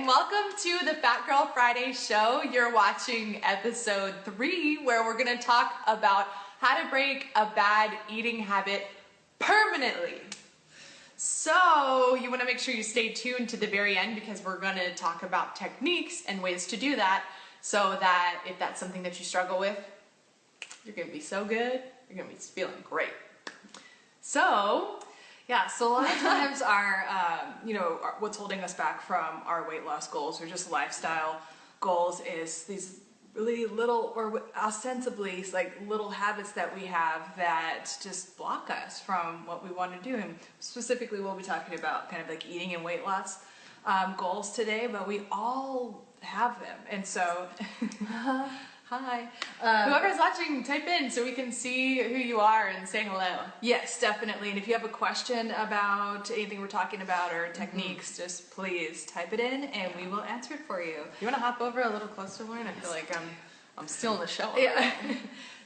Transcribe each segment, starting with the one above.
welcome to the Fat Girl Friday show. You're watching episode 3 where we're going to talk about how to break a bad eating habit permanently. So you want to make sure you stay tuned to the very end because we're going to talk about techniques and ways to do that so that if that's something that you struggle with, you're going to be so good, you're going to be feeling great. So a lot of times what's holding us back from our weight loss goals or just lifestyle goals is these really little, or ostensibly like little habits that we have that just block us from what we want to do. And specifically we'll be talking about kind of like eating and weight loss goals today, but we all have them. And so hi. Whoever's watching, type in so we can see who you are and say hello. Yes, definitely. And if you have a question about anything we're talking about or techniques, just please type it in and we will answer it for you. You want to hop over a little closer, Lauren? I feel like I'm still in the show. Yeah.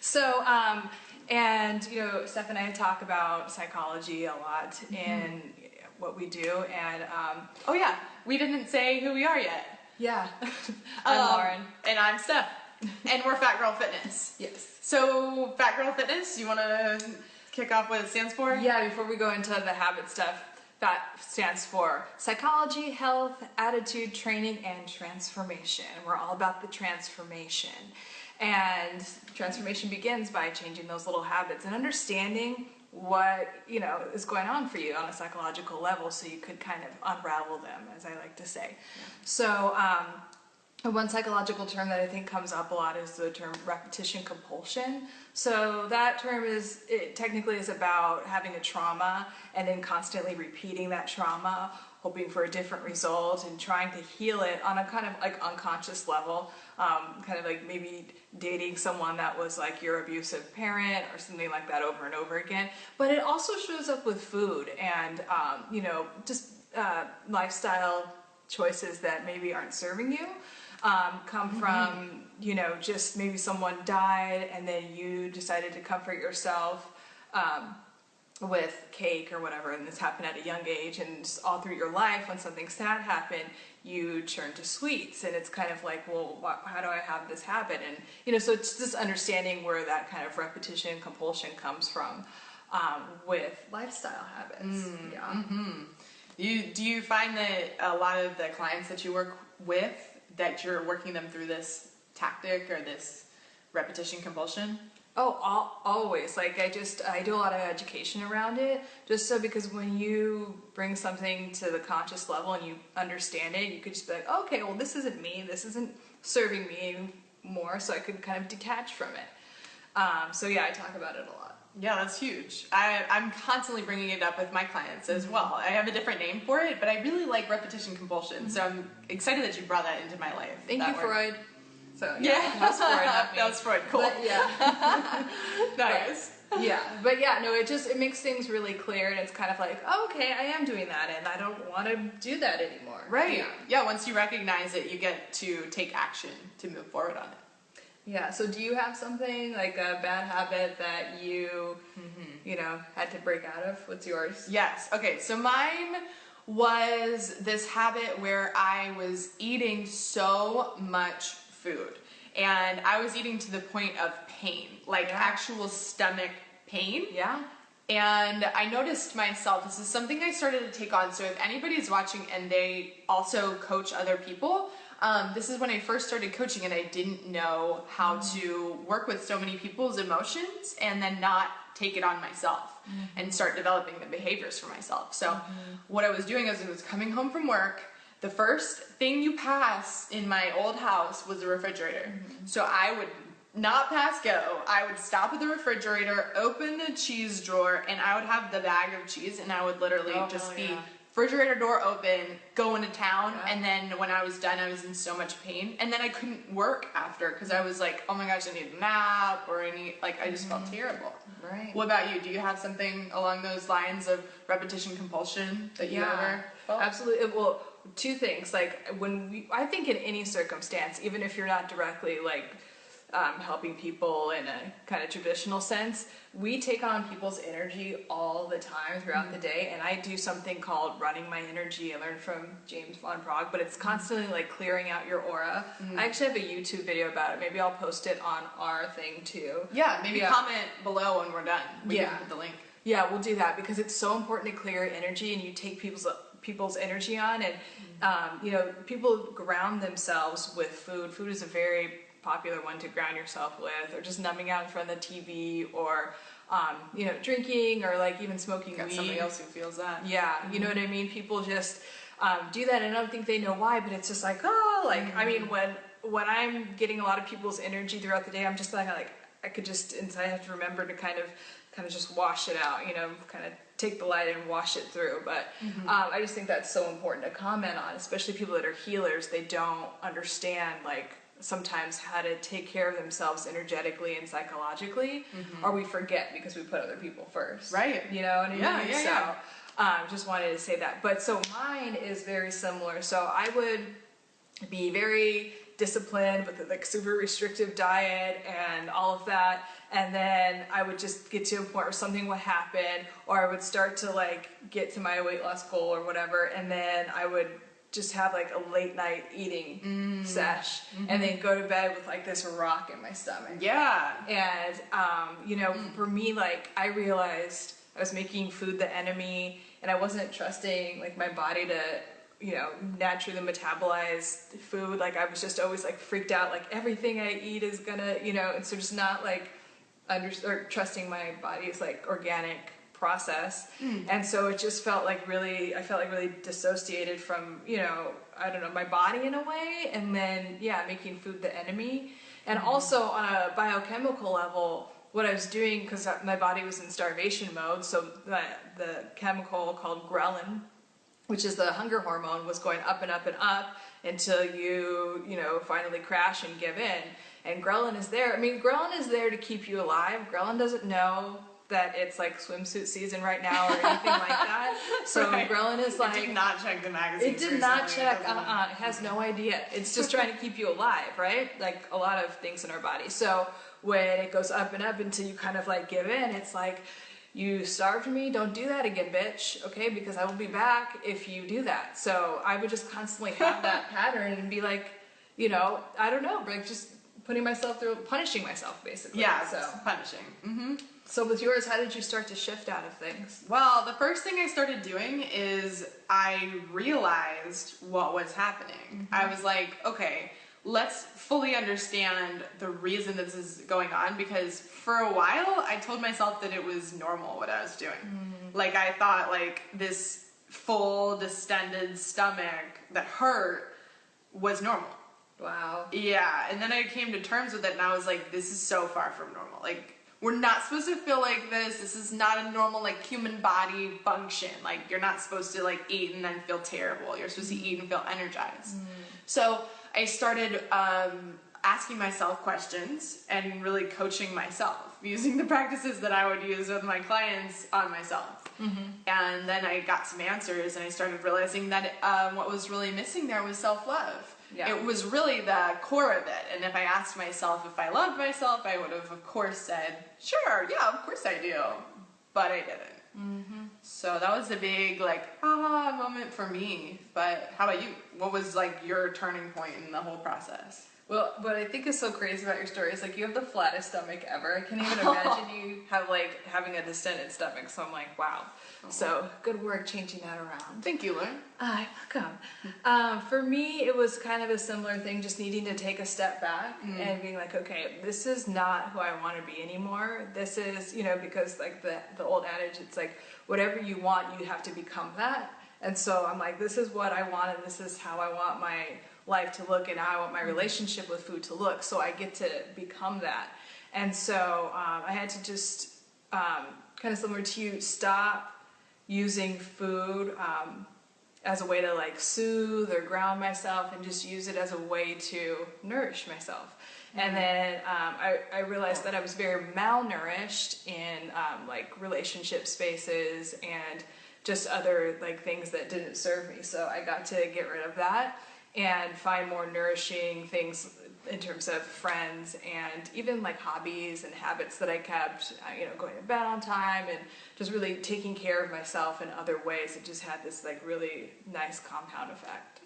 So, Steph and I talk about psychology a lot in what we do. And, we didn't say who we are yet. Yeah. I'm Lauren. And I'm Steph. And we're Fat Girl Fitness. Yes. So, Fat Girl Fitness, you want to kick off what it stands for? Yeah, before we go into the habit stuff, FATT stands for Psychology, Health, Attitude, Training, and Transformation. We're all about the transformation. And transformation begins by changing those little habits and understanding what, is going on for you on a psychological level so you could kind of unravel them, as I like to say. Yeah. So, one psychological term that I think comes up a lot is the term repetition compulsion. So that term technically is about having a trauma and then constantly repeating that trauma, hoping for a different result and trying to heal it on a kind of like unconscious level, kind of like maybe dating someone that was like your abusive parent or something like that over and over again. But it also shows up with food and, lifestyle choices that maybe aren't serving you. Come from, just maybe someone died and then you decided to comfort yourself with cake or whatever, and this happened at a young age, and just all through your life when something sad happened, you turn to sweets, and it's kind of like, well, how do I have this habit? And, so it's just understanding where that kind of repetition compulsion comes from with lifestyle habits. Yeah. Mm-hmm. Do you find that a lot of the clients that you work with, that you're working them through this tactic or this repetition compulsion? Oh, always. Like I do a lot of education around it, just so because when you bring something to the conscious level and you understand it, you could just be like, okay, well, this isn't me. This isn't serving me anymore, so I could kind of detach from it. I talk about it a lot. Yeah, that's huge. I'm constantly bringing it up with my clients as well. I have a different name for it, but I really like repetition compulsion, so I'm excited that you brought that into my life. Thank you, Freud. So that was Freud, not me. That was Freud. Cool. But, yeah. Nice. It makes things really clear, and it's kind of like, oh, okay, I am doing that, and I don't want to do that anymore. Right. Yeah. Once you recognize it, you get to take action to move forward on it. Yeah, so do you have something like a bad habit that you, had to break out of? What's yours? Yes. Okay, so mine was this habit where I was eating so much food. And I was eating to the point of pain, actual stomach pain. Yeah. And I noticed myself, this is something I started to take on, so if anybody's watching and they also coach other people, this is when I first started coaching and I didn't know how to work with so many people's emotions and then not take it on myself and start developing the behaviors for myself. So what I was doing is I was coming home from work. The first thing you pass in my old house was the refrigerator. So I would not pass go. I would stop at the refrigerator, open the cheese drawer, and I would have the bag of cheese and I would literally refrigerator door open, go into town, and then when I was done, I was in so much pain, and then I couldn't work after because I was like, oh my gosh, I need a nap, or I just felt terrible. Right. What about you? Do you have something along those lines of repetition compulsion that you ever felt? Absolutely. Well, two things. I think in any circumstance, even if you're not directly helping people in a kind of traditional sense, we take on people's energy all the time throughout the day. And I do something called running my energy. I learned from James Von Prague, but it's constantly like clearing out your aura. I actually have a YouTube video about it. Maybe I'll post it on our thing too. Yeah, maybe comment below when we're done. We can put the link. Yeah, we'll do that because it's so important to clear your energy, and you take people's energy on, and you know, people ground themselves with food. Food is a very popular one to ground yourself with, or just numbing out in front of the TV, or you know, drinking, or like even smoking weed. Somebody else who feels that. Yeah, you know what I mean? People just do that, and I don't think they know why, but it's just like, oh, like, I mean, when I'm getting a lot of people's energy throughout the day, I'm just like I could just, and I have to remember to kind of just wash it out, you know, kind of take the light and wash it through. But I just think that's so important to comment on, especially people that are healers. They don't understand, like, sometimes how to take care of themselves energetically and psychologically, or we forget because we put other people first. Right. You know what I mean? Yeah. Just wanted to say that. But so mine is very similar. So I would be very disciplined with like super restrictive diet and all of that, and then I would just get to a point where something would happen, or I would start to like get to my weight loss goal or whatever, and then I would just have like a late night eating sesh, and then go to bed with like this rock in my stomach. And you know, for me, like, I realized I was making food the enemy, and I wasn't trusting like my body to, you know, naturally metabolize food. Like, I was just always like freaked out, like everything I eat is gonna, you know, and so just not like or trusting my body's like organic process. And so it just felt like really, I felt like really dissociated from, you know, I don't know, my body in a way, and then making food the enemy. And also on a biochemical level, what I was doing, because my body was in starvation mode, so the chemical called ghrelin, which is the hunger hormone, was going up and up and up until you know, finally crash and give in. And ghrelin is there. I mean, ghrelin is there to keep you alive. Ghrelin doesn't know that it's like swimsuit season right now or anything like that. So ghrelin is like... It did not check the magazine. It did not check. It has no idea. It's just trying to keep you alive, right? Like a lot of things in our body. So when it goes up and up until you kind of like give in, it's like, you starved me, don't do that again, bitch, okay? Because I will be back if you do that. So I would just constantly have that pattern and be like, you know, I don't know, like just putting myself through, punishing myself, basically. Yeah, so punishing. So with yours, how did you start to shift out of things? Well, the first thing I started doing is I realized what was happening. I was like, okay, let's fully understand the reason this is going on, because for a while I told myself that it was normal what I was doing. Like, I thought like this full distended stomach that hurt was normal. Wow. Yeah, and then I came to terms with it, and I was like, this is so far from normal. Like, we're not supposed to feel like this. This is not a normal, like, human body function. Like, you're not supposed to, like, eat and then feel terrible. You're supposed to eat and feel energized. So I started asking myself questions and really coaching myself, using the practices that I would use with my clients on myself. And then I got some answers, and I started realizing that what was really missing there was self-love. It was really the core of it. And if I asked myself if I loved myself, I would have, of course, said, sure, yeah, of course I do. But I didn't. So that was a big, like, aha moment for me. But how about you? What was, like, your turning point in the whole process? Well, what I think is so crazy about your story is, like, you have the flattest stomach ever. I can't even imagine you have, like, having a distended stomach. So I'm like, wow. So good work changing that around. Thank you, Lauren. You're welcome. For me, it was kind of a similar thing, just needing to take a step back and being like, okay, this is not who I want to be anymore. This is, you know, because like the old adage, it's like, whatever you want, you have to become that. And so I'm like, this is what I want, and this is how I want my life to look, and how I want my relationship with food to look. So I get to become that. And so I had to just, kind of similar to you, stop using food as a way to like soothe or ground myself, and just use it as a way to nourish myself. And then I realized that I was very malnourished in like relationship spaces and just other like things that didn't serve me. So I got to get rid of that and find more nourishing things in terms of friends and even like hobbies and habits that I kept, going to bed on time and just really taking care of myself in other ways. It just had this like really nice compound effect.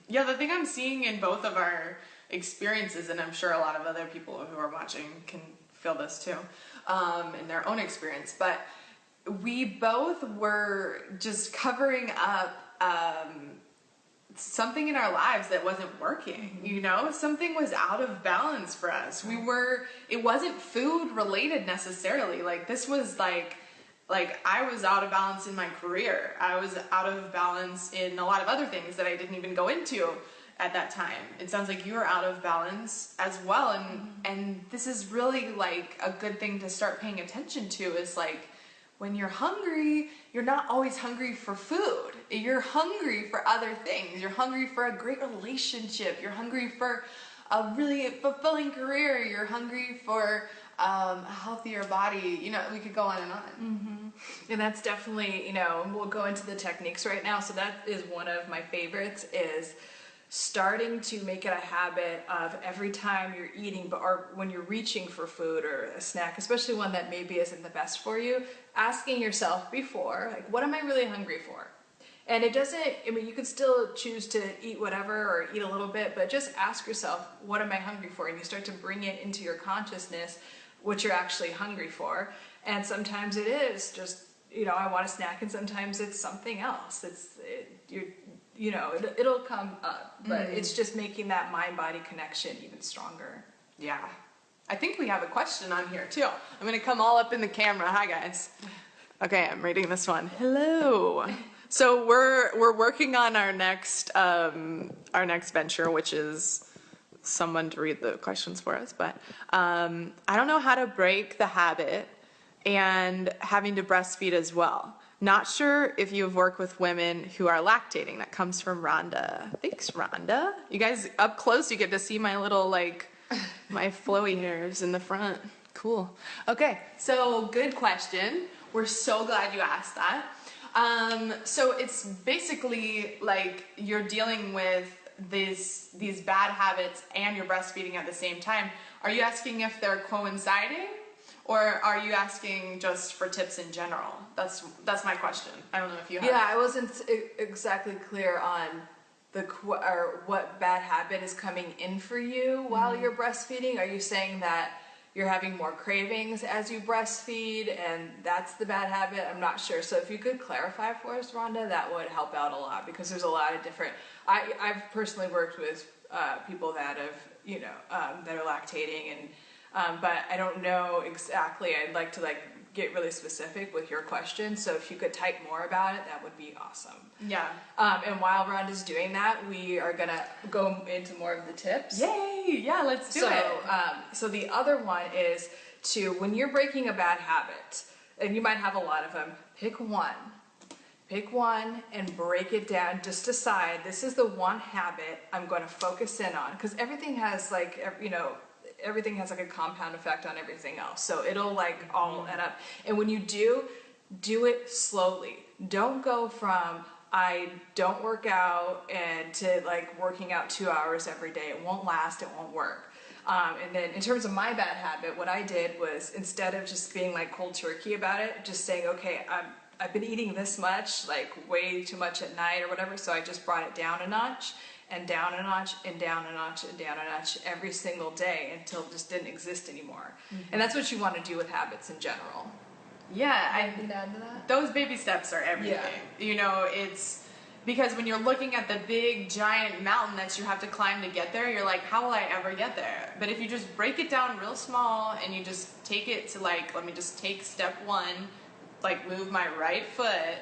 Yeah, the thing I'm seeing in both of our experiences, and I'm sure a lot of other people who are watching can feel this too, in their own experience, but we both were just covering up something in our lives that wasn't working, something was out of balance for us. It wasn't food related necessarily. Like this was like I was out of balance in my career. I was out of balance in a lot of other things that I didn't even go into at that time. It sounds like you were out of balance as well. And this is really like a good thing to start paying attention to, is like, when you're hungry, you're not always hungry for food. You're hungry for other things. You're hungry for a great relationship. You're hungry for a really fulfilling career. You're hungry for a healthier body. We could go on and on. And that's definitely, we'll go into the techniques right now. So that is one of my favorites, is starting to make it a habit of every time you're eating, or when you're reaching for food or a snack, especially one that maybe isn't the best for you, asking yourself before, like, what am I really hungry for? And it doesn't, you could still choose to eat whatever or eat a little bit, but just ask yourself, what am I hungry for? And you start to bring it into your consciousness, what you're actually hungry for. And sometimes it is just, I want a snack, and sometimes it's something else. It'll come up, but it's just making that mind-body connection even stronger. Yeah. I think we have a question on here too. I'm going to come all up in the camera. Hi guys. Okay, I'm reading this one. Hello. So we're working on our next venture, which is someone to read the questions for us, but I don't know how to break the habit and having to breastfeed as well. Not sure if you've worked with women who are lactating. That comes from Rhonda. Thanks, Rhonda. You guys, up close, you get to see my little, my flowy hairs in the front. Cool. Okay, so good question. We're so glad you asked that. So it's basically like you're dealing with these bad habits and you're breastfeeding at the same time. Are you asking if they're coinciding? Or are you asking just for tips in general? That's my question. I don't know if you have. Yeah, I wasn't exactly clear on what bad habit is coming in for you while you're breastfeeding. Are you saying that you're having more cravings as you breastfeed and that's the bad habit? I'm not sure. So if you could clarify for us, Rhonda, that would help out a lot, because there's a lot of different. I've personally worked with people that have that are lactating, and but I don't know exactly. I'd like to get really specific with your question. So if you could type more about it, that would be awesome. Yeah. And while Rhonda's doing that, we are gonna go into more of the tips. Yay! Yeah, let's do it. So the other one is when you're breaking a bad habit, and you might have a lot of them, pick one. Pick one and break it down. Just decide, this is the one habit I'm going to focus in on, because everything has everything has a compound effect on everything else. So it'll all add up. And when you do it slowly. Don't go from I don't work out and to working out 2 hours every day. It won't last, it won't work. And then in terms of my bad habit, what I did was, instead of just being cold turkey about it, just saying, okay, I've been eating this much, way too much at night or whatever, so I just brought it down a notch, and down a notch, and down a notch, and down a notch every single day until it just didn't exist anymore. Mm-hmm. And that's what you want to do with habits in general. Yeah, Anything to add to that? Those baby steps are everything. Yeah. It's because when you're looking at the big giant mountain that you have to climb to get there, you're like, how will I ever get there? But if you just break it down real small and you just take it to let me just take step one, move my right foot,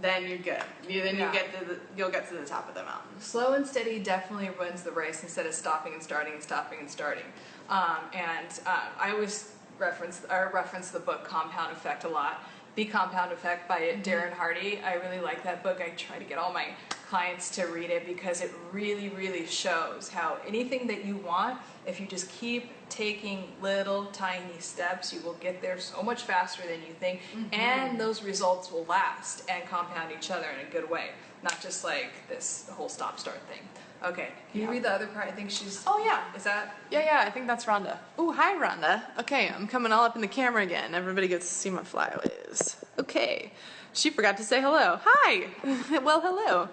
then you're good. You'll get to the top of the mountain. Slow and steady definitely wins the race, instead of stopping and starting and stopping and starting. I always reference the book Compound Effect a lot. The Compound Effect by Darren Hardy. I really like that book. I try to get all my clients to read it, because it really, really shows how anything that you want, if you just keep taking little tiny steps, you will get there so much faster than you think, and those results will last and compound each other in a good way, not just this whole stop-start thing. Okay. Can you read the other part? I think she's... Oh, yeah. Is that... Yeah, I think that's Rhonda. Oh, hi, Rhonda. Okay, I'm coming all up in the camera again. Everybody gets to see my flyaways. Okay. She forgot to say hello. Hi. Well, hello.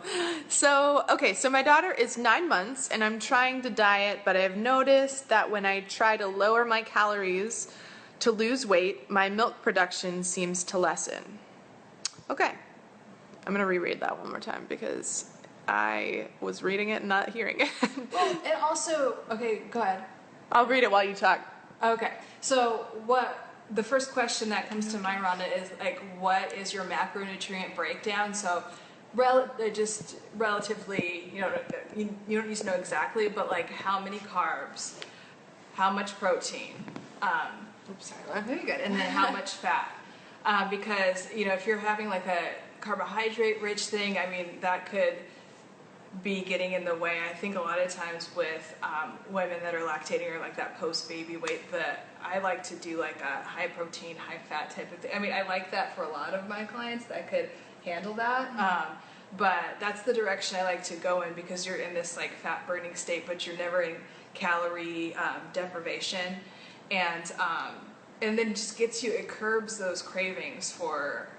So my daughter is 9 months, and I'm trying to diet, but I've noticed that when I try to lower my calories to lose weight, my milk production seems to lessen. Okay. I'm going to reread that one more time because I was reading it and not hearing it. Well, and also... Okay, go ahead. I'll read it while you talk. Okay. So the first question that comes to mind, Rhonda, is like, what is your macronutrient breakdown? So just relatively, you don't need to know exactly, but like how many carbs, how much protein, Oops, sorry. very good, and then how much fat. Because, if you're having like a carbohydrate-rich thing, I mean, that could be getting in the way. I think a lot of times with women that are lactating or like that post-baby weight, I like to do like a high protein, high fat type of thing. I mean, I like that for a lot of my clients that could handle that. But that's the direction I like to go in because you're in this like fat burning state, but you're never in calorie deprivation. And then just it curbs those cravings for,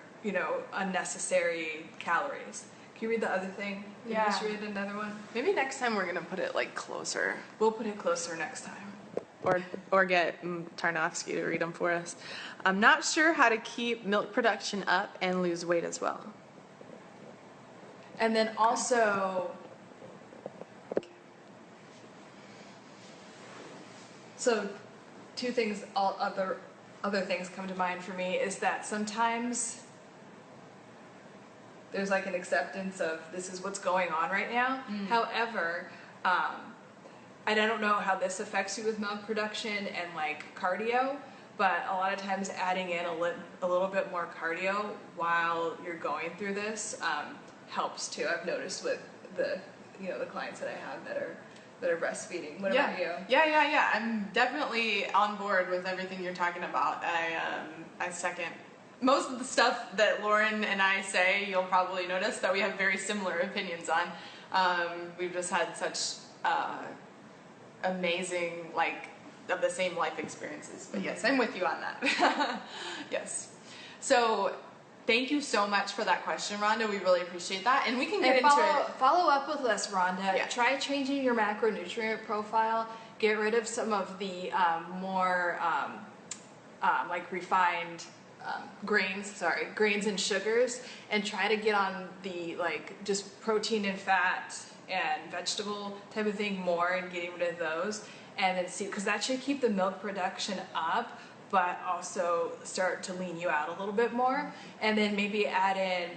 unnecessary calories. Can you read the other thing? Can you just read another one? Maybe next time we're gonna put it like closer. We'll put it closer next time. Or get Tarnofsky to read them for us. I'm not sure how to keep milk production up and lose weight as well. And then also, so two things, other things come to mind for me is that sometimes there's like an acceptance of this is what's going on right now. However, and I don't know how this affects you with milk production and like cardio, but a lot of times adding in a little bit more cardio while you're going through this helps too. I've noticed with the clients that I have that are breastfeeding. What about you? Yeah. I'm definitely on board with everything you're talking about. I second most of the stuff that Lauren and I say. You'll probably notice that we have very similar opinions on. We've just had such amazing, of the same life experiences. But yes, I'm with you on that. Yes. So thank you so much for that question, Rhonda. We really appreciate that. And we can get into it. Follow up with us, Rhonda. Yeah. Try changing your macronutrient profile. Get rid of some of the more refined grains and sugars, and try to get on the just protein and fat and vegetable type of thing more, and getting rid of those, and then see, because that should keep the milk production up, but also start to lean you out a little bit more, and then maybe add in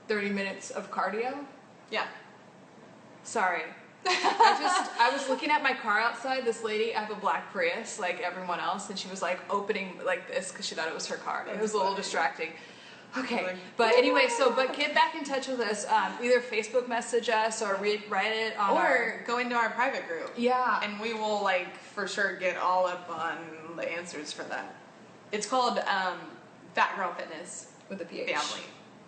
30 minutes of cardio. Yeah. Sorry. I was looking at my car outside. This lady, I have a black Prius like everyone else, and she was like opening like this because she thought it was her car. It was a little distracting. Okay, but anyway, but get back in touch with us. Either Facebook message us or write it on go into our private group. Yeah. And we will for sure get all up on the answers for that. It's called Fat Girl Fitness with a PH. Family.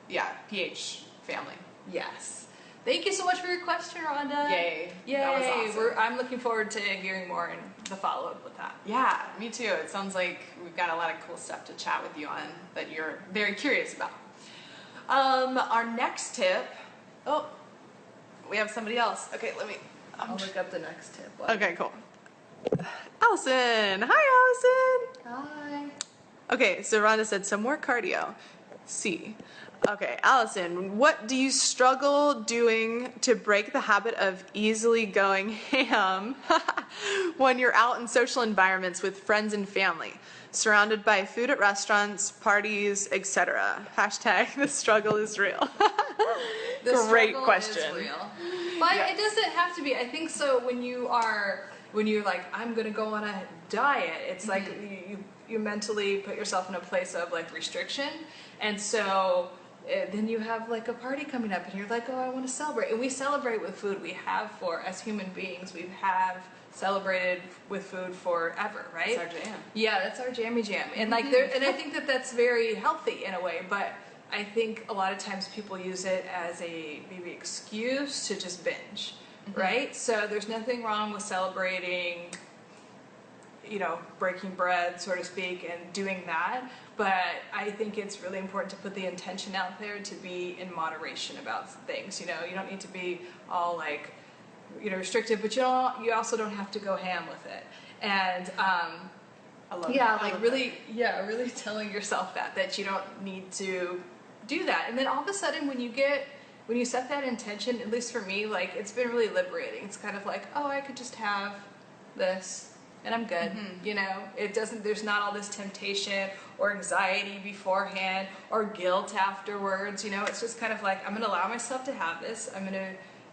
Yeah, PH family. Yes. Thank you so much for your question, Rhonda. Yay. That was awesome. I'm looking forward to hearing more in the follow-up with that. Yeah, me too. It sounds like we've got a lot of cool stuff to chat with you on that you're very curious about. Our next tip... Oh, we have somebody else. Okay, let me... I'll look up the next tip. Okay, cool. Allison. Hi, Allison. Hi. Okay, so Rhonda said some more cardio. C. Okay, Allison, what do you struggle doing to break the habit of easily going ham when you're out in social environments with friends and family, surrounded by food at restaurants, parties, etc.? Hashtag the struggle is real. Great question. Is real. But it doesn't have to be. I think so when you're like, I'm gonna go on a diet, it's like you mentally put yourself in a place of restriction, and so then you have a party coming up and you're like, oh, I want to celebrate. And we celebrate with food. We have as human beings, we have celebrated with food forever, right? That's our jam. Yeah, that's our jammy jam. And and I think that's very healthy in a way, but I think a lot of times people use it as a maybe excuse to just binge. right? So there's nothing wrong with celebrating, you know, breaking bread, so to speak, and doing that. But I think it's really important to put the intention out there to be in moderation about things. You know, you don't need to be all like, you know, restrictive, but you also don't have to go ham with it. And I love really telling yourself that you don't need to do that. And then all of a sudden when you set that intention, at least for me, like it's been really liberating. It's kind of like, oh, I could just have this and I'm good. You know, there's not all this temptation or anxiety beforehand or guilt afterwards. You know, it's just kind of like, I'm going to allow myself to have this. I'm going to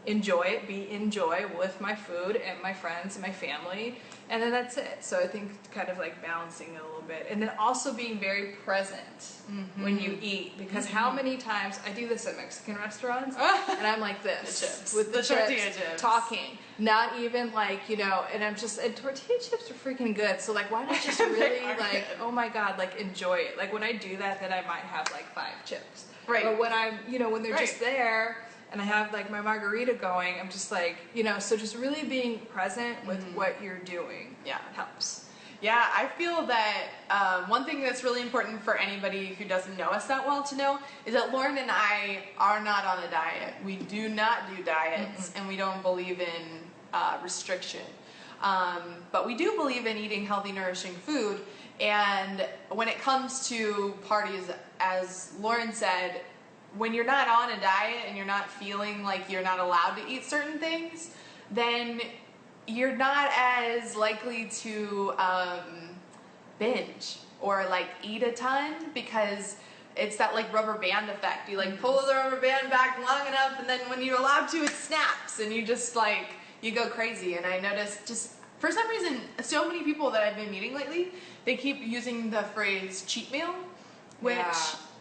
enjoy it, be in joy with my food and my friends and my family, and then that's it. So I think kind of like balancing it a little bit, and then also being very present when you eat, because how many times I do this at Mexican restaurants and I'm like this with the tortilla chips, chips, talking, not even like, you know, and I'm just, and tortilla chips are freaking good, so like why not just really like, oh my god, like enjoy it. Like when I do that, then I might have like 5 chips, right? But when I'm, you know, when they're just there and I have like my margarita going, I'm just like, you know, so just really being present with what you're doing helps. Yeah, I feel that one thing that's really important for anybody who doesn't know us that well to know is that Lauren and I are not on a diet. We do not do diets, and we don't believe in restriction. But we do believe in eating healthy, nourishing food. And when it comes to parties, as Lauren said, when you're not on a diet and you're not feeling like you're not allowed to eat certain things, then you're not as likely to binge or like eat a ton, because it's that like rubber band effect. You like pull the rubber band back long enough, and then when you're allowed to, it snaps and you just like, you go crazy. And I noticed just for some reason, so many people that I've been meeting lately, they keep using the phrase cheat meal, which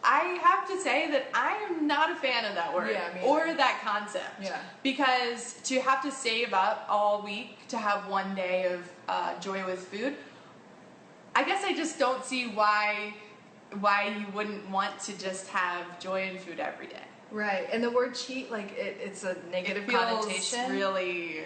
I have to say that I am not a fan of that word or that concept. Yeah. Because to have to save up all week to have one day of joy with food, I guess I just don't see why you wouldn't want to just have joy in food every day. Right. And the word cheat, like it's a negative connotation. Really,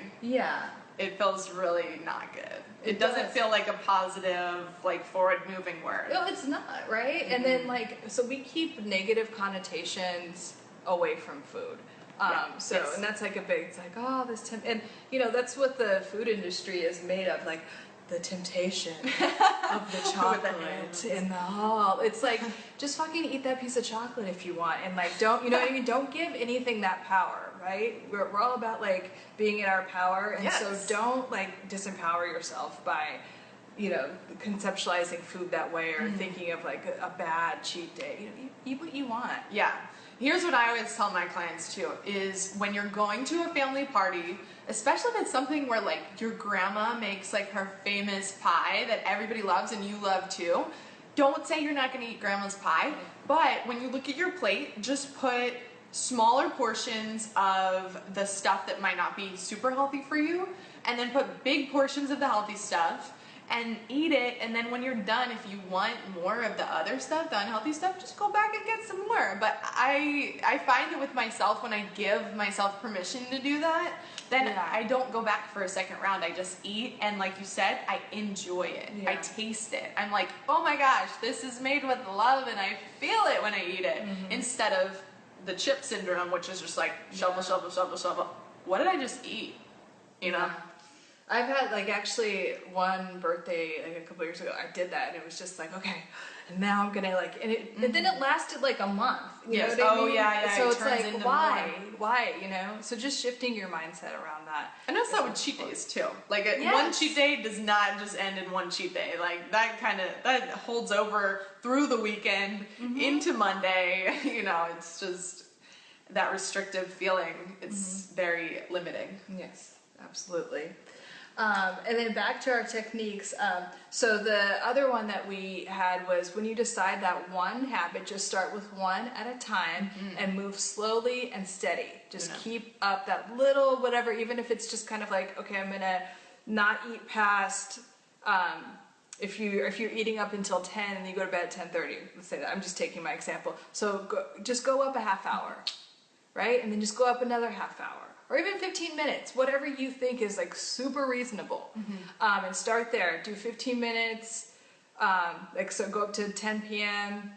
it feels really not good. It doesn't feel like a positive, like forward-moving word. No, it's not, right? And then like, so we keep negative connotations away from food. And that's like a big, it's like, oh, this and you know, that's what the food industry is made of, like the temptation of the chocolate and the it's like, just fucking eat that piece of chocolate if you want, and like don't, you know what I mean, don't give anything that power, right? We're all about like being in our power, and so don't like disempower yourself by, you know, conceptualizing food that way or thinking of like a bad cheat day. You know, eat what you want. Yeah. Here's what I always tell my clients too, is when you're going to a family party, especially if it's something where like your grandma makes like her famous pie that everybody loves and you love too, don't say you're not going to eat grandma's pie, but when you look at your plate, just put smaller portions of the stuff that might not be super healthy for you, and then put big portions of the healthy stuff and eat it. And then when you're done, if you want more of the other stuff, the unhealthy stuff, just go back and get some more. But I find that with myself, when I give myself permission to do that, then I don't go back for a second round. I just eat, and like you said, I enjoy it. I taste it. I'm like, oh my gosh, this is made with love, and I feel it when I eat it, instead of the chip syndrome, which is just like shovel, shovel, shovel, shovel. What did I just eat? You know? I've had like actually one birthday like a couple years ago, I did that, and it was just like, okay, and now I'm gonna like, and then it lasted like a month. You know what I mean? So it's like, why, you know? So just shifting your mindset around that. I noticed that with cheat days too. Like one cheat day does not just end in one cheat day. Like that holds over through the weekend into Monday. You know, it's just that restrictive feeling. It's very limiting. Yes, absolutely. And then back to our techniques. So the other one that we had was, when you decide that one habit, just start with one at a time and move slowly and steady. Just keep up that little whatever, even if it's just kind of like, okay, I'm gonna not eat past, if you're eating up until 10 and you go to bed at 10:30, let's say that, I'm just taking my example. So just go up a half hour, right? And then just go up another half hour. or even 15 minutes, whatever you think is like super reasonable. And start there. Do 15 minutes, so go up to 10 p.m.,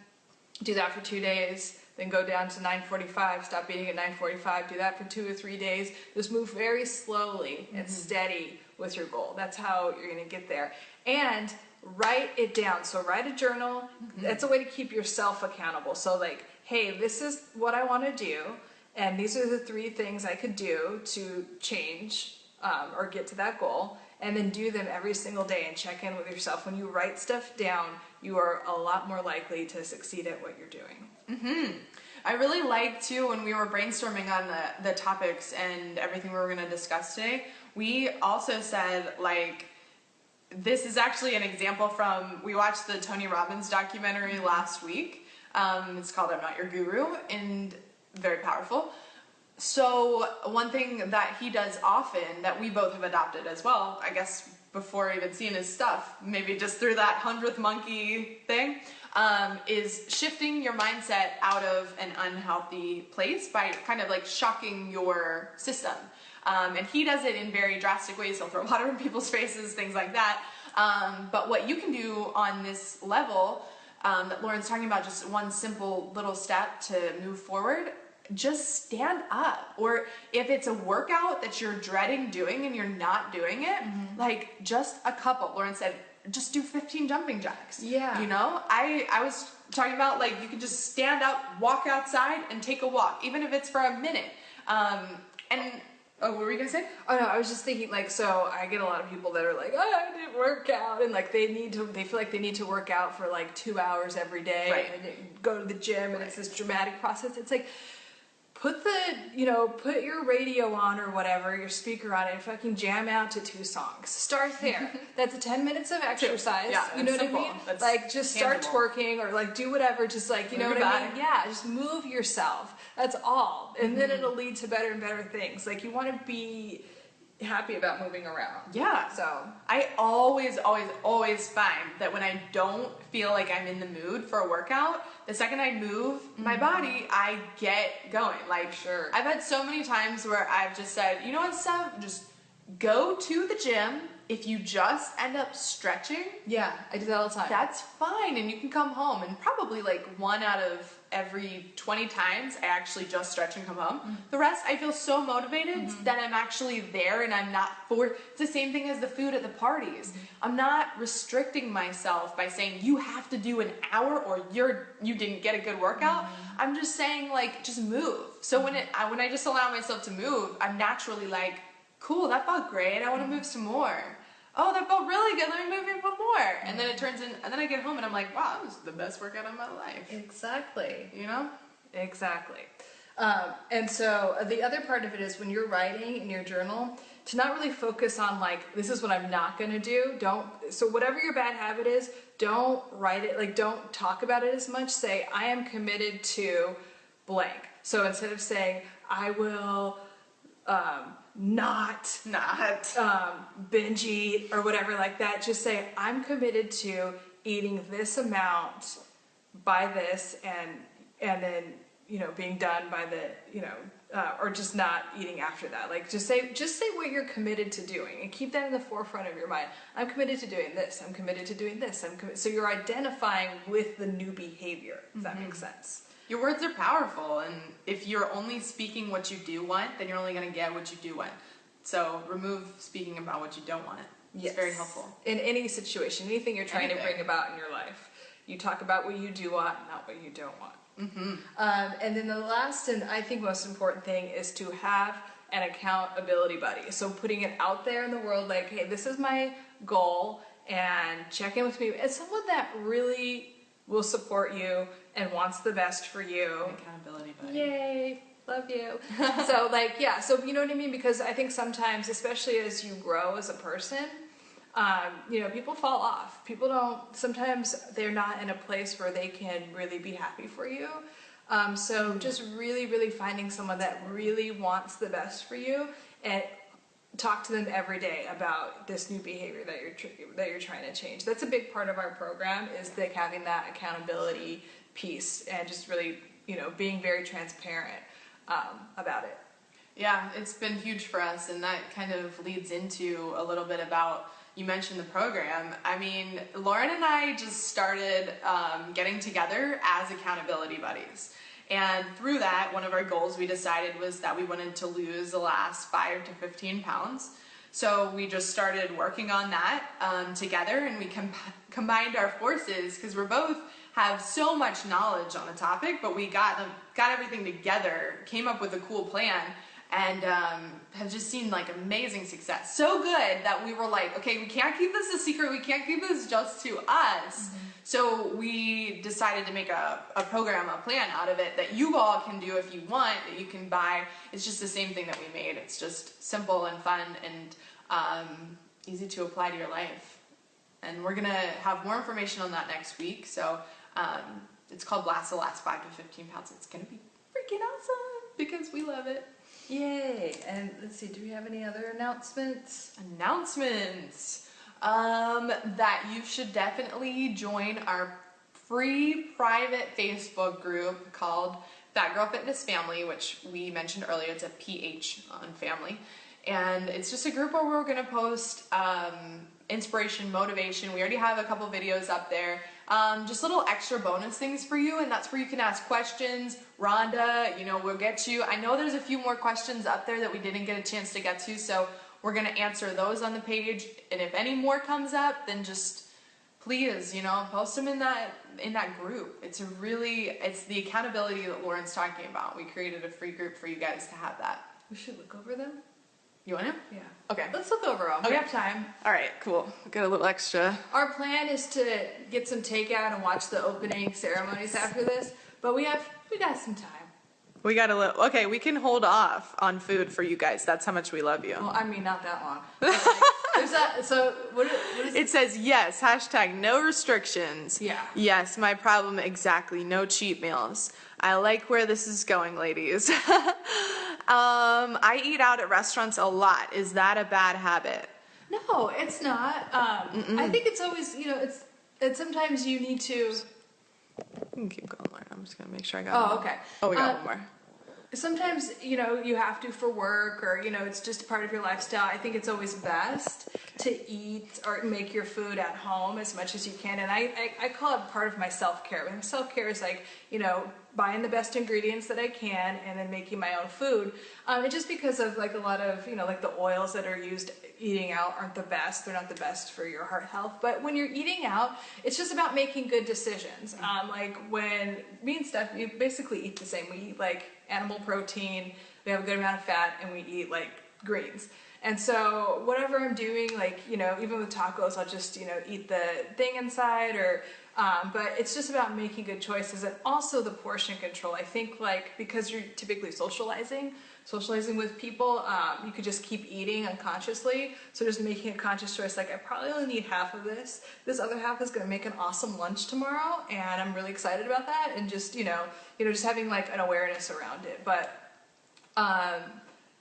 do that for 2 days, then go down to 9:45, stop eating at 9:45, do that for 2 or 3 days. Just move very slowly and steady with your goal. That's how you're gonna get there. And write it down. So write a journal. That's a way to keep yourself accountable. So like, hey, this is what I wanna do, and these are the 3 things I could do to change or get to that goal. And then do them every single day and check in with yourself. When you write stuff down, you are a lot more likely to succeed at what you're doing. I really like too, when we were brainstorming on the topics and everything we were going to discuss today, we also said, like, this is actually an example from, we watched the Tony Robbins documentary last week. It's called I'm Not Your Guru, and very powerful. So one thing that he does often, that we both have adopted as well, I guess before even seeing his stuff, maybe just through that 100th monkey thing, is shifting your mindset out of an unhealthy place by kind of like shocking your system. And he does it in very drastic ways. He'll throw water in people's faces, things like that. But what you can do on this level that Lauren's talking about, just one simple little step to move forward, just stand up. Or if it's a workout that you're dreading doing and you're not doing it, like just a couple. Lauren said, just do 15 jumping jacks. Yeah. You know, I was talking about, like, you can just stand up, walk outside, and take a walk, even if it's for a minute. Oh, what were you gonna say? Oh no, I was just thinking, like, so I get a lot of people that are like, oh, I didn't work out, and like they feel like they need to work out for like 2 hours every day, Right. and they go to the gym, and it's this dramatic process. It's like, put your radio on or whatever, your speaker on, and fucking jam out to 2 songs. Start there. That's 10 minutes of exercise. Yeah, you know what simple. I mean? That's like, just start tangible. twerking or like do whatever. Just like, you know Move what your I mean? body. Yeah, just move yourself. That's all. And then it'll lead to better and better things. Like, you want to be happy about moving around. Yeah. So I always find that when I don't feel like I'm in the mood for a workout, the second I move my body, I get going. Like, Sure. I've had so many times where I've just said, you know what, Steph, just go to the gym. If you just end up stretching, yeah, I do that all the time. that's fine, and you can come home. And probably like 1 out of every 20 times I actually just stretch and come home. The rest, I feel so motivated that I'm actually there, and I'm not it's the same thing as the food at the parties. I'm not restricting myself by saying you have to do an hour or you didn't get a good workout. I'm just saying, like, just move. So when I just allow myself to move, I'm naturally like, cool, that felt great, I want to move some more. Oh, that felt really good, let me move even more. And then it turns in, and then I get home and I'm like, wow, that was the best workout of my life. Exactly. You know? Exactly. And so the other part of it is, when you're writing in your journal, to not really focus on, like, this is what I'm not going to do. So whatever your bad habit is, don't write it, like, don't talk about it as much. Say, I am committed to blank. So instead of saying, I will not binge eat or whatever like that, just say, I'm committed to eating this amount by this, and then, you know, being done by the, you know, or just not eating after that. Like, just say what you're committed to doing, and keep that in the forefront of your mind. I'm committed to doing this. I'm committed to doing this. So you're identifying with the new behavior. If that makes sense. Your words are powerful, and if you're only speaking what you do want, then you're only going to get what you do want. So remove speaking about what you don't want. It's very helpful. In any situation, anything you're trying to bring about in your life, you talk about what you do want, not what you don't want. And then the last and I think most important thing is to have an accountability buddy. So putting it out there in the world, like, hey, this is my goal, and check in with me. It's someone that really will support you and wants the best for you. Accountability buddy. Yay, love you. So, like, yeah, so you know what I mean? Because I think sometimes, especially as you grow as a person, you know, people fall off. Sometimes they're not in a place where they can really be happy for you. So just really, really finding someone that really wants the best for you, and talk to them every day about this new behavior that you're trying to change. That's a big part of our program, is like having that accountability piece, and just really, you know, being very transparent about it. Yeah, it's been huge for us, and that kind of leads into a little bit about, you mentioned the program. I mean, Lauren and I just started getting together as accountability buddies. And through that, one of our goals we decided was that we wanted to lose the last 5 to 15 pounds. So we just started working on that together, and we combined our forces because we're both have so much knowledge on the topic, but we got everything together, came up with a cool plan, and have just seen like amazing success. So good that we were like, okay, we can't keep this a secret. We can't keep this just to us. Mm-hmm. So we decided to make a program, a plan out of it that you all can do if you want, that you can buy. It's just the same thing that we made. It's just simple and fun and easy to apply to your life. And we're gonna have more information on that next week. So it's called Blast the Last 5 to 15 Pounds. It's gonna be freaking awesome because we love it. Yay! And let's see, do we have any other announcements? That you should definitely join our free private Facebook group called ThePHATTGirlFitness Family, which we mentioned earlier. It's a PH on family. And it's just a group where we're gonna post inspiration, motivation. We already have a couple videos up there. Just little extra bonus things for you, and that's where you can ask questions. Rhonda, we'll get you. I know there's a few more questions up there that we didn't get a chance to get to, so we're gonna answer those on the page. And if any more comes up, then just please, post them in that group. It's the accountability that Lauren's talking about. We created a free group for you guys to have that. We should look over them. You want to? Yeah. Okay. Let's look over them. Okay. We have time. All right, cool. Got a little extra. Our plan is to get some takeout and watch the opening ceremonies after this, but we got some time. We got a little. Okay, we can hold off on food for you guys. That's how much we love you. Well, I mean, not that long. So what is it? Says yes. # no restrictions. Yeah. Yes, my problem exactly. No cheat meals. I like where this is going, ladies. I eat out at restaurants a lot. Is that a bad habit? No, it's not. I think it's always, it's sometimes you need to. You can keep going, Lauren. I'm just gonna make sure I got. Okay. Oh, we got one more. Sometimes, you have to for work or, it's just a part of your lifestyle. I think it's always best to eat or make your food at home as much as you can. And I call it part of my self-care. My self-care is like, buying the best ingredients that I can and then making my own food. And just because of like a lot of, like the oils that are used eating out aren't the best. They're not the best for your heart health. But when you're eating out, it's just about making good decisions. Like when me and Steph, we basically eat the same. We eat like animal protein, we have a good amount of fat, and we eat like greens. And so whatever I'm doing, like, even with tacos, I'll just, eat the thing inside or, but it's just about making good choices and also the portion control. I think like, because you're typically socializing with people, you could just keep eating unconsciously. So just making a conscious choice, like I probably only need half of this. This other half is going to make an awesome lunch tomorrow. And I'm really excited about that. And just, just having like an awareness around it. But,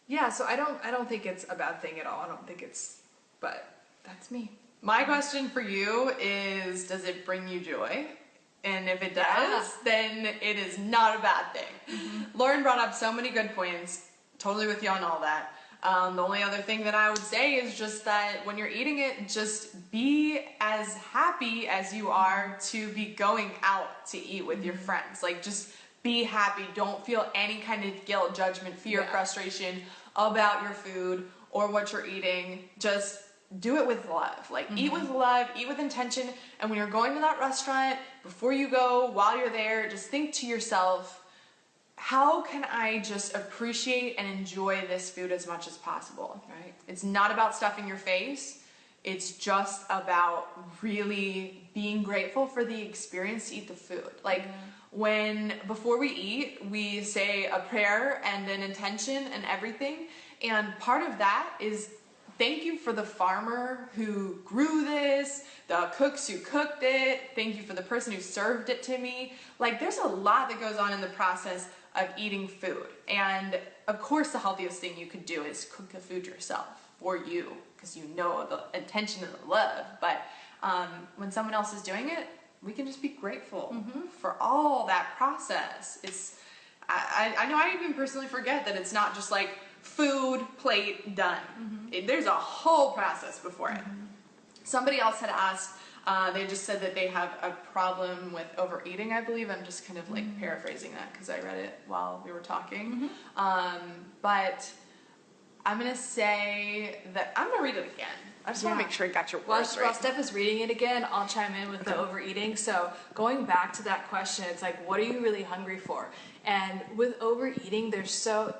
yeah, so I don't think it's a bad thing at all. But that's me. My question for you is, does it bring you joy? And if it does, then it is not a bad thing. Mm-hmm. Lauren brought up so many good points. Totally with you on all that. The only other thing that I would say is just that when you're eating it, just be as happy as you are to be going out to eat with your friends. Like, just be happy. Don't feel any kind of guilt, judgment, fear, frustration about your food or what you're eating. Just do it with love. Like, eat with love, eat with intention. And when you're going to that restaurant, before you go, while you're there, just think to yourself, how can I just appreciate and enjoy this food as much as possible? Right? It's not about stuffing your face. It's just about really being grateful for the experience to eat the food. Like, before we eat, we say a prayer and an intention and everything. And part of that is thank you for the farmer who grew this, the cooks who cooked it, thank you for the person who served it to me. Like, there's a lot that goes on in the process of eating food. And of course the healthiest thing you could do is cook the food yourself for you, because you know the intention and the love. But when someone else is doing it, we can just be grateful for all that process. I know I even personally forget that it's not just like food, plate, done. There's a whole process before it. Somebody else had asked, they just said that they have a problem with overeating, I believe. I'm just kind of like paraphrasing that because I read it while we were talking. But I'm going to say that, I'm going to read it again. I just want to make sure I got your words right. While Steph is reading it again, I'll chime in with the overeating. So going back to that question, it's like, what are you really hungry for? And with overeating, there's so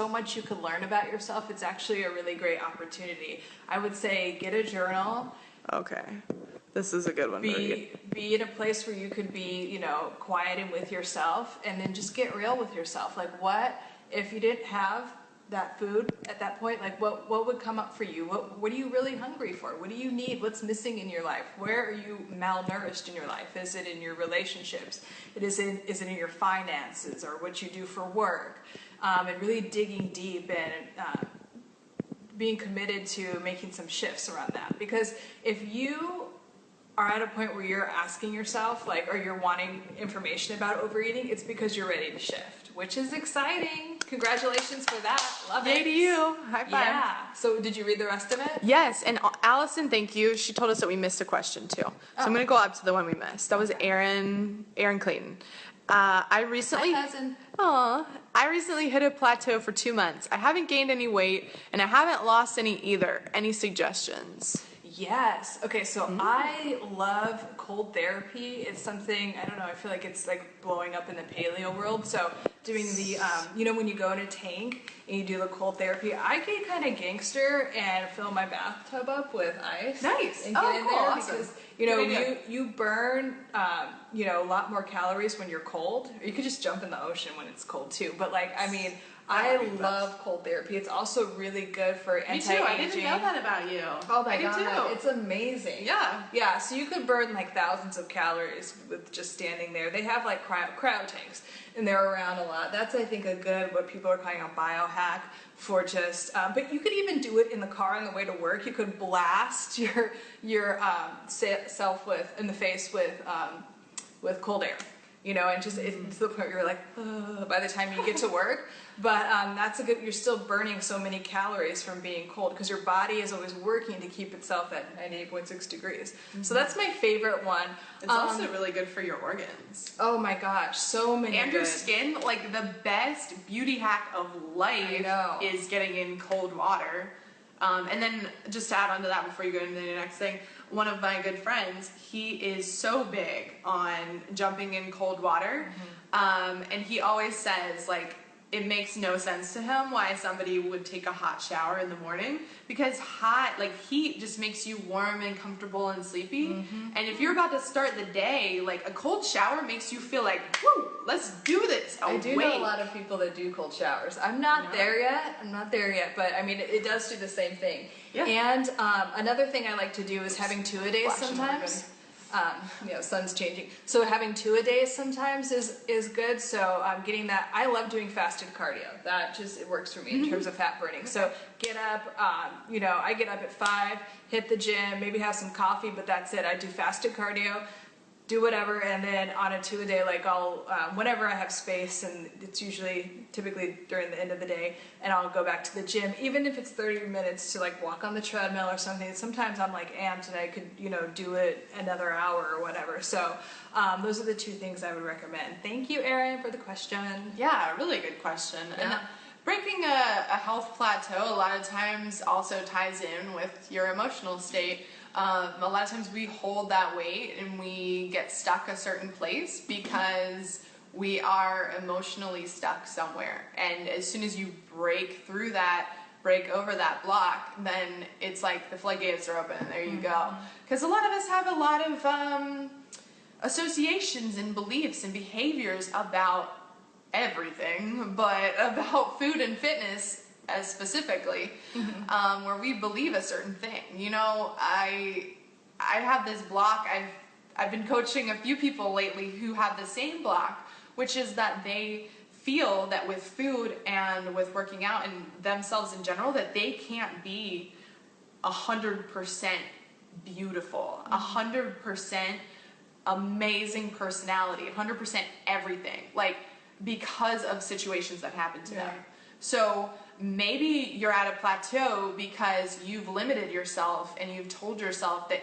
much you could learn about yourself. It's actually a really great opportunity. I would say get a journal. Okay. This is a good one. Be in a place where you could be, you know, quiet and with yourself, and then just get real with yourself. Like, what if you didn't have that food at that point? Like, what would come up for you? What are you really hungry for? What do you need? What's missing in your life? Where are you malnourished in your life? Is it in your relationships? Is it in your finances or what you do for work? And really digging deep and being committed to making some shifts around that. Because if you are at a point where you're asking yourself, like, or you're wanting information about overeating, it's because you're ready to shift, which is exciting. Congratulations for that. Love it. Yay to you. High five. Yeah. So did you read the rest of it? Yes, and Allison, thank you. She told us that we missed a question too. So I'm going to go up to the one we missed. That was Aaron Clayton. I recently hit a plateau for 2 months. I haven't gained any weight and I haven't lost any either. Any suggestions? Yes. Okay, so I love cold therapy. It's something, I don't know, I feel like it's like blowing up in the paleo world. So doing the, you know, when you go in a tank and you do the cold therapy, I get kind of gangster and fill my bathtub up with ice. Nice. And get in there Awesome. because, you know, you burn, you know, a lot more calories when you're cold. You could just jump in the ocean when it's cold too. But like, I mean, I love cold therapy. It's also really good for anti-aging. Me too. I didn't know that about you. Oh my God. It's amazing. Yeah. Yeah, so you could burn like thousands of calories with just standing there. They have like cryo tanks and they're around a lot. That's, I think, a good, what people are calling a biohack for just, but you could even do it in the car on the way to work. You could blast your self in the face with cold air. You know, and just it's to the point where you're like, by the time you get to work. But that's you're still burning so many calories from being cold because your body is always working to keep itself at 98.6 degrees. So that's my favorite one. It's also really good for your organs. Oh my gosh, so many And good. your skin. Like, the best beauty hack of life is getting in cold water. And then just to add on to that before you go into the next thing, one of my good friends, he is so big on jumping in cold water. And he always says, like, it makes no sense to him why somebody would take a hot shower in the morning, because heat just makes you warm and comfortable and sleepy. And if you're about to start the day, like, a cold shower makes you feel like, woo, let's do this. I do know a lot of people that do cold showers. I'm not there yet, but I mean, it does do the same thing. Yeah. And another thing I like to do is having 2-a-days sometimes. You know, sun's changing. So having 2-a-days sometimes is good. So getting that, I love doing fasted cardio. That just, it works for me in terms of fat burning. So get up, you know, I get up at 5, hit the gym, maybe have some coffee, but that's it. I do fasted cardio, do whatever, and then on a 2-a-day, like I'll, whenever I have space, and it's typically during the end of the day, and I'll go back to the gym, even if it's 30 minutes to like walk on the treadmill or something. Sometimes I'm like amped and I could, you know, do it another hour or whatever. So those are the 2 things I would recommend. Thank you, Erin, for the question. Yeah, really good question. Yeah. And breaking a health plateau a lot of times also ties in with your emotional state. A lot of times we hold that weight and we get stuck a certain place because we are emotionally stuck somewhere. And as soon as you break over that block, then it's like the floodgates are open and there you go. Because a lot of us have a lot of associations and beliefs and behaviors about everything, but about food and fitness as specifically, where we believe a certain thing. You know, I have this block. I've been coaching a few people lately who have the same block, which is that they feel that with food and with working out and themselves in general, that they can't be 100% beautiful, 100% amazing personality, 100% everything, like, because of situations that happen to them. So maybe you're at a plateau because you've limited yourself and you've told yourself that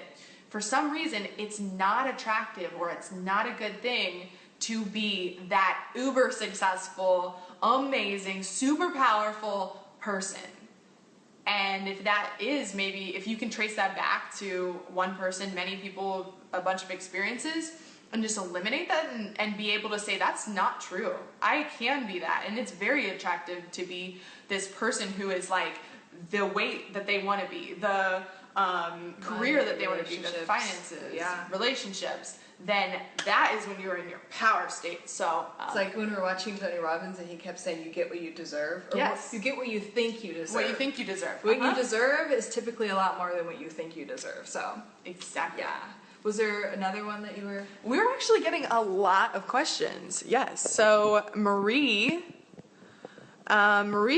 for some reason it's not attractive or it's not a good thing to be that uber successful, amazing, super powerful person. And if that is, maybe if you can trace that back to one person, many people, a bunch of experiences, and just eliminate that and be able to say that's not true. I can be that, and it's very attractive to be this person who is like the weight that they want to be, the career that they want to be, the finances, relationships. Then that is when you're in your power state. So it's like when we were watching Tony Robbins and he kept saying, you get what you deserve. Or yes. You get what you think you deserve. What you think you deserve. What you deserve is typically a lot more than what you think you deserve. So exactly. Yeah. Was there another one that you were? We were actually getting a lot of questions. Yes. So Marie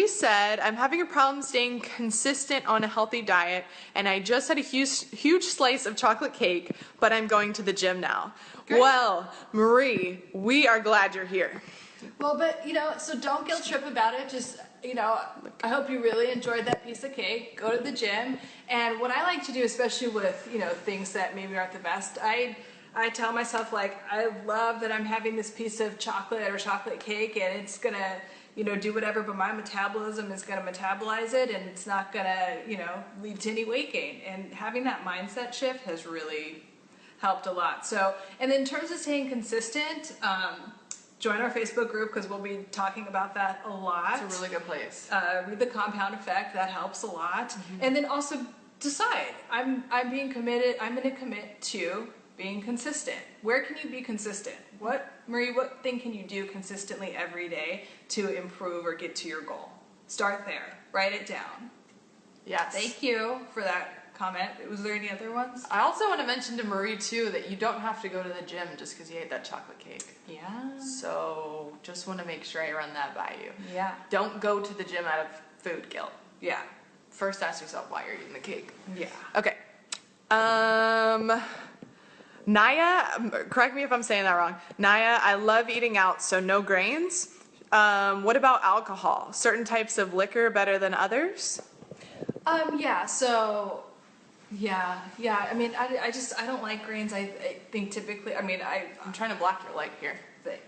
said, I'm having a problem staying consistent on a healthy diet, and I just had a huge slice of chocolate cake, but I'm going to the gym now. Good. Well, Marie, we are glad you're here. Well, but, so don't guilt trip about it. Just, I hope you really enjoyed that piece of cake. Go to the gym. And what I like to do, especially with, things that maybe aren't the best, I tell myself, like, I love that I'm having this piece of chocolate or chocolate cake, and it's going to, do whatever, but my metabolism is going to metabolize it, and it's not going to, lead to any weight gain. And having that mindset shift has really helped a lot. So, and in terms of staying consistent, join our Facebook group because we'll be talking about that a lot. It's a really good place. Read The Compound Effect. That helps a lot. Mm-hmm. And then also decide. I'm being committed. I'm going to commit to being consistent. Where can you be consistent? Marie, what thing can you do consistently every day to improve or get to your goal? Start there. Write it down. Yes. Thank you for that comment. Was there any other ones? I also want to mention to Marie too that you don't have to go to the gym just because you ate that chocolate cake. Yeah. So just want to make sure I run that by you. Yeah. Don't go to the gym out of food guilt. Yeah. First ask yourself why you're eating the cake. Yeah. Okay. Naya, correct me if I'm saying that wrong. Naya, I love eating out, so no grains. What about alcohol? Certain types of liquor better than others? Yeah, so, yeah. I mean, I don't like grains. I think typically, I'm trying to block your light here.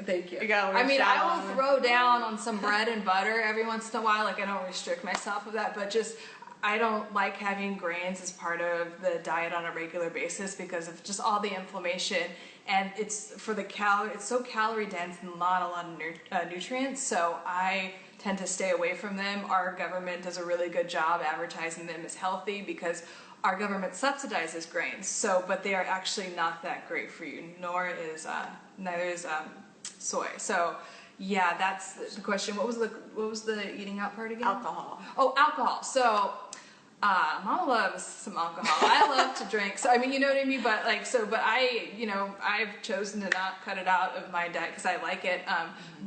Thank you. I will throw down on some bread and butter every once in a while. Like, I don't restrict myself with that, but just, I don't like having grains as part of the diet on a regular basis because of just all the inflammation, and it's so calorie dense and not a lot of nutrients, so I tend to stay away from them. Our government does a really good job advertising them as healthy because our government subsidizes grains, but they are actually not that great for you, neither is soy. So yeah, that's the question. What was the eating out part again? Alcohol. Oh, alcohol. So Mama loves some alcohol. I love to drink. So, you know what I mean? But I've chosen to not cut it out of my diet because I like it.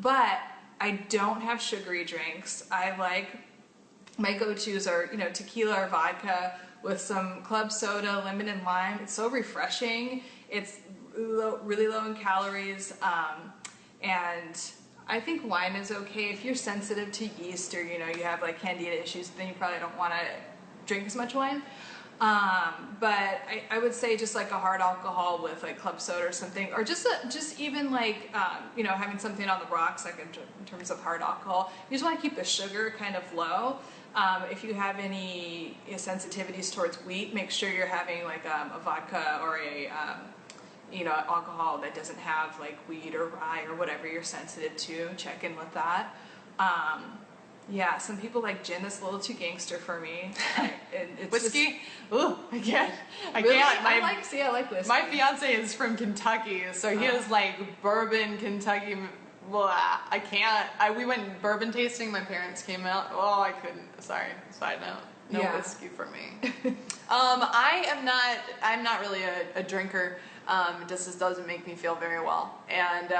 But I don't have sugary drinks. My go-tos are, tequila or vodka with some club soda, lemon and lime. It's so refreshing. It's really low in calories. And I think wine is okay. If you're sensitive to yeast or, you have like candida issues, then you probably don't want to drink as much wine. But I would say just like a hard alcohol with like club soda or something, or just even like, having something on the rocks, like in terms of hard alcohol. You just want to keep the sugar kind of low. If you have any sensitivities towards wheat, make sure you're having like a vodka or alcohol that doesn't have like wheat or rye or whatever you're sensitive to. Check in with that. Yeah, some people like gin. That's a little too gangster for me. It's whiskey? Ooh, I can't. I really? can't. I like whiskey. My fiance is from Kentucky, so he has like bourbon Kentucky. Blah, I can't. We went bourbon tasting. My parents came out. Oh, I couldn't. Sorry. Side note. No whiskey for me. I'm not really a drinker. It just doesn't make me feel very well. And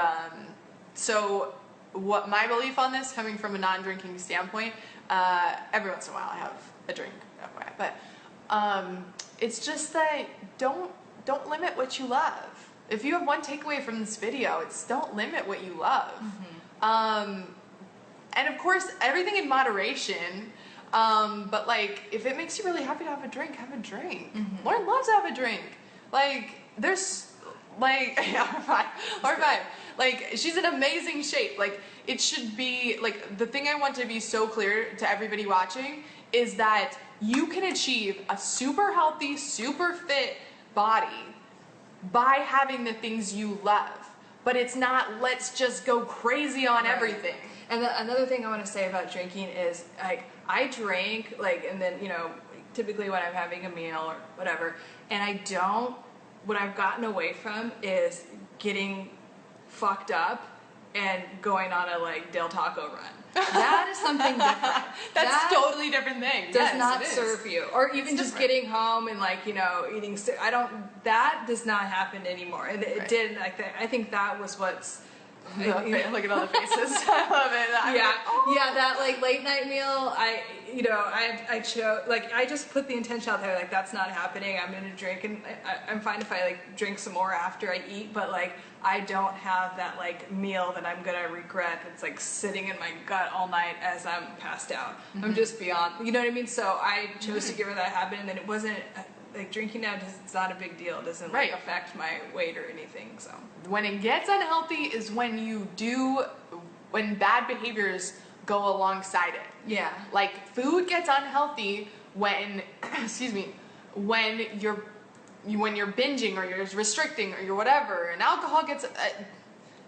so what my belief on this, coming from a non-drinking standpoint, every once in a while I have a drink, FYI, but it's just that don't limit what you love. If you have one takeaway from this video, it's don't limit what you love. Mm-hmm. and of course, everything in moderation. But like, if it makes you really happy to have a drink, have a drink. Lauren loves to have a drink. Like, there's, like, or five. Like, she's in amazing shape. Like, it should be, like, the thing I want to be so clear to everybody watching is that you can achieve a super healthy, super fit body by having the things you love. But it's not, let's just go crazy on everything. And another thing I want to say about drinking is I drink, like, and then, you know, typically when I'm having a meal or whatever, and what I've gotten away from is getting fucked up and going on a, like, Del Taco run. That is something different. That's totally different thing. Does not serve you. Or even just getting home and, like, you know, eating, that does not happen anymore. It did, I think that was what's, look at all the faces. I love it. Yeah, that, like, late night meal, I chose, like, I just put the intention out there, like, that's not happening. I'm gonna drink, and I'm fine if I, like, drink some more after I eat, but, like, I don't have that, like, meal that I'm gonna regret that's, like, sitting in my gut all night as I'm passed out. I'm just beyond, you know what I mean? So I chose to give her that habit, and then it wasn't, like, drinking now, it's not a big deal. It doesn't, like, affect my weight or anything, so. When it gets unhealthy is when when bad behaviors go alongside it. Yeah. Like, food gets unhealthy when, when you're binging or you're restricting or you're whatever, and alcohol gets,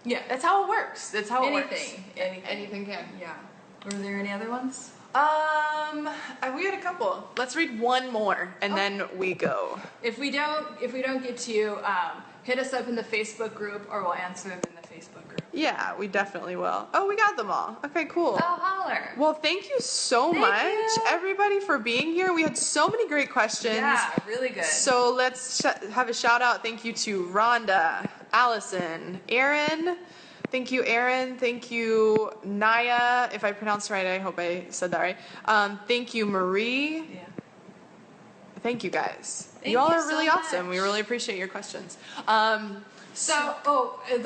that's how it works. That's how it works. Anything can. Yeah. Were there any other ones? We had a couple. Let's read one more, and then we go. If we don't get to you, hit us up in the Facebook group, or we'll answer them in the Facebook group. Yeah, we definitely will. Oh, we got them all. Okay, cool. Oh, holler. Well, thank you so much, everybody, for being here. We had so many great questions. Yeah, really good. So let's have a shout out. Thank you to Rhonda, Allison, Aaron. Thank you, Aaron. Thank you, Naya. If I pronounced it right, I hope I said that right. Thank you, Marie. Yeah. Thank you, guys. You all are really awesome. We really appreciate your questions. The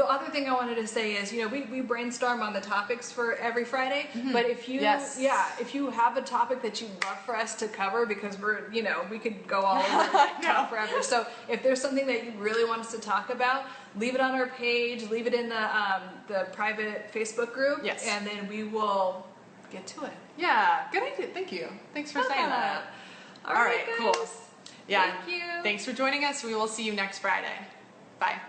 other thing I wanted to say is, you know, we brainstorm on the topics for every Friday, but if you, if you have a topic that you'd love for us to cover, because we're, you know, we could go all over talk forever. So if there's something that you really want us to talk about, leave it on our page, leave it in the private Facebook group, and then we will get to it. Yeah, good idea. Thank you. Thanks for saying that. All right, cool. Yeah. Thank you. Thanks for joining us. We will see you next Friday. Bye.